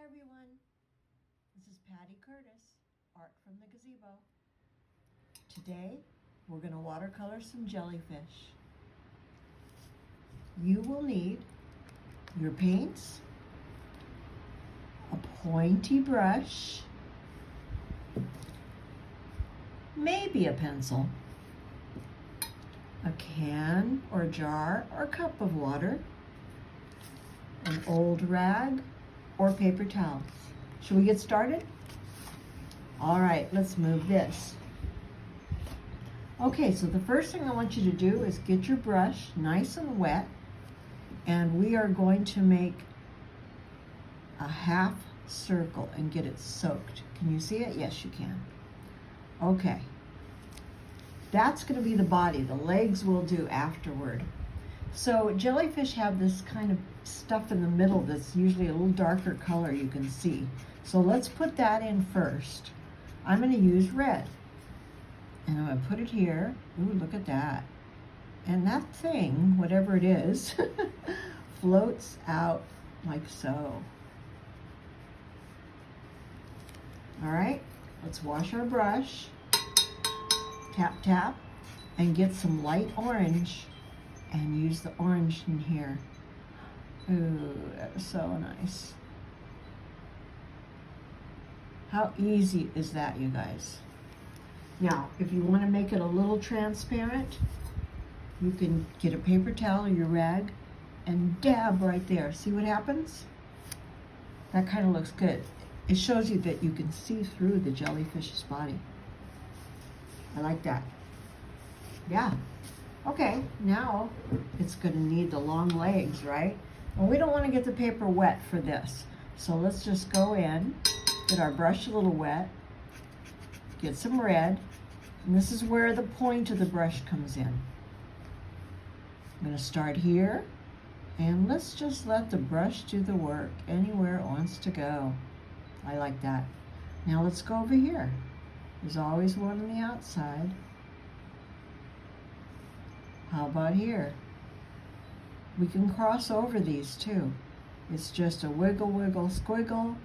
everyone. This is Patty Curtis, Art from the Gazebo. Today, we're going to watercolor some jellyfish. You will need your paints, a pointy brush, maybe a pencil, a can or jar or cup of water, an old rag, or paper towels. Should we get started? All right, let's move this. Okay, so the first thing I want you to do is get your brush nice and wet, and we are going to make a half circle and get it soaked. Can you see it? Yes, you can. Okay, that's going to be the body. The legs will do afterward. So jellyfish have this kind of stuff in the middle that's usually a little darker color you can see. So let's put that in first. I'm going to use red. And I'm going to put it here. Ooh, look at that. And that thing, whatever it is, floats out like so. All right, let's wash our brush. Tap, tap, and get some light orange. And use the orange in here. Ooh, that was so nice. How easy is that, you guys? Now, if you want to make it a little transparent, you can get a paper towel or your rag and dab right there. See what happens? That kind of looks good. It shows you that you can see through the jellyfish's body. I like that. Yeah. Okay, now it's going to need the long legs, right? And we don't want to get the paper wet for this. So let's just go in, get our brush a little wet, get some red, and this is where the point of the brush comes in. I'm going to start here, and let's just let the brush do the work anywhere it wants to go. I like that. Now let's go over here. There's always one on the outside. How about here? We can cross over these too. It's just a wiggle, wiggle, squiggle,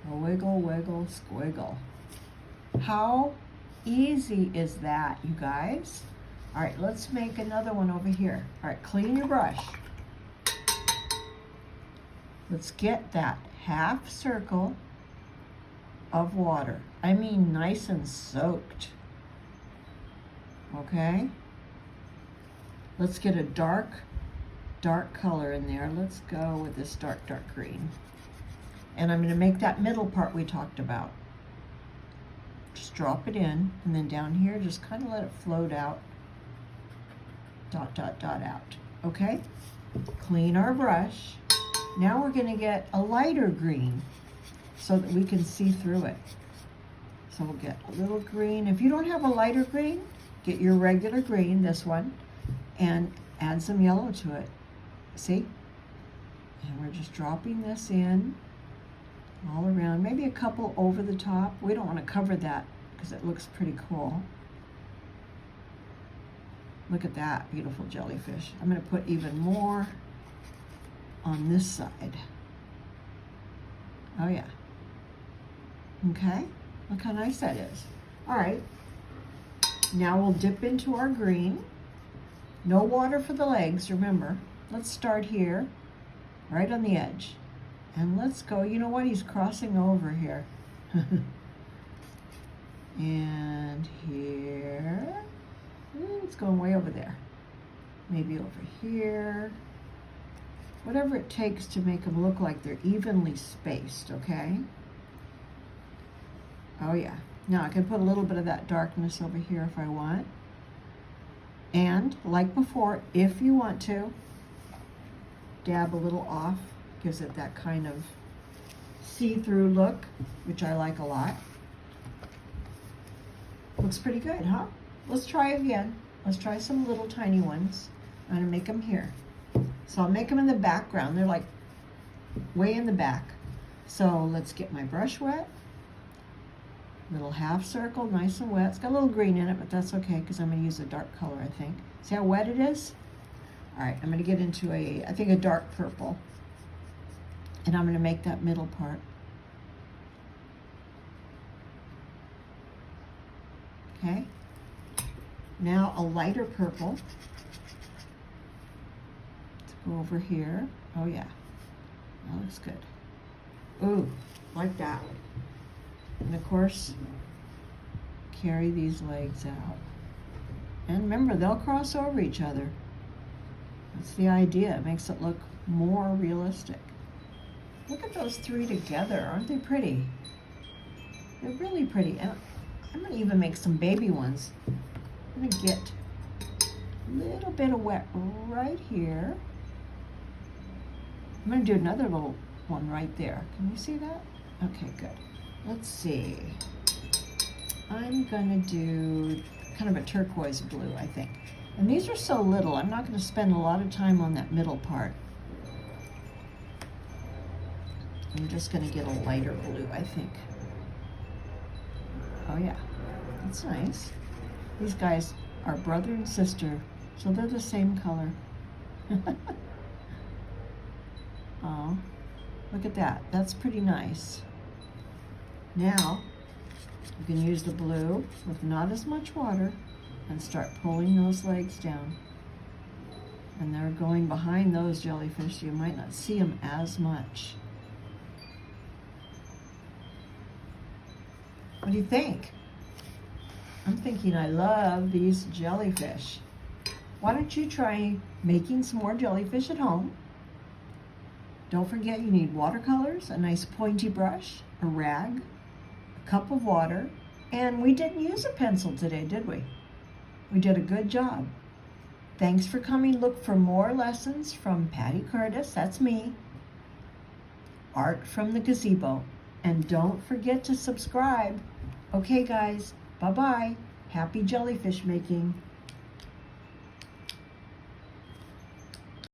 a wiggle, wiggle, squiggle. How easy is that, you guys? All right, let's make another one over here. All right, clean your brush. Let's get that half circle of water. I mean nice and soaked. Okay? Let's get a dark color in there. Let's go with this dark green. And I'm going to make that middle part we talked about. Just drop it in, and then down here, just kind of let it float out. Dot, dot, dot out. Okay? Clean our brush. Now we're going to get a lighter green so that we can see through it. So we'll get a little green. If you don't have a lighter green, get your regular green, this one, and add some yellow to it. See? And we're just dropping this in all around, maybe a couple over the top. We don't want to cover that because it looks pretty cool. Look at that beautiful jellyfish. I'm going to put even more on this side. Oh yeah. Okay, look how nice that is. All right, now we'll dip into our green. No water for the legs, remember. Let's start here, right on the edge. And let's go, you know what, he's crossing over here. And here, it's going way over there. Maybe over here. Whatever it takes to make them look like they're evenly spaced, okay? Oh yeah. Now I can put a little bit of that darkness over here if I want. And like before, if you want to, dab a little off, gives it that kind of see-through look, which I like a lot. Looks pretty good, huh? Let's try again. Let's try some little tiny ones. I'm gonna make them here. So I'll make them in the background. They're like way in the back. So let's get my brush wet. Little half circle, nice and wet. It's got a little green in it, but that's okay because I'm going to use a dark color, I think. See how wet it is? All right, I'm going to get into I think a dark purple. And I'm going to make that middle part okay? Now a lighter purple. Let's go over here. Oh yeah, that looks good. Ooh, like that. And of course, carry these legs out. And remember, they'll cross over each other. That's the idea. It makes it look more realistic. Look at those three together. Aren't they pretty? They're really pretty. And I'm going to even make some baby ones. I'm going to get a little bit of wet right here. I'm going to do another little one right there. Can you see that? Okay, good. Let's see. I'm going to do kind of a turquoise blue, I think. And these are so little, I'm not going to spend a lot of time on that middle part. I'm just going to get a lighter blue, I think. Oh yeah, that's nice. These guys are brother and sister, so they're the same color. Oh, look at that. That's pretty nice. Now, you can use the blue with not as much water and start pulling those legs down. And they're going behind those jellyfish, so you might not see them as much. What do you think? I'm thinking I love these jellyfish. Why don't you try making some more jellyfish at home? Don't forget you need watercolors, a nice pointy brush, a rag, a cup of water, and we didn't use a pencil today, did we? We did a good job. Thanks for coming. Look for more lessons from Patty Curtis, that's me, Art from the Gazebo, and don't forget to subscribe. Okay guys, bye-bye. Happy jellyfish making.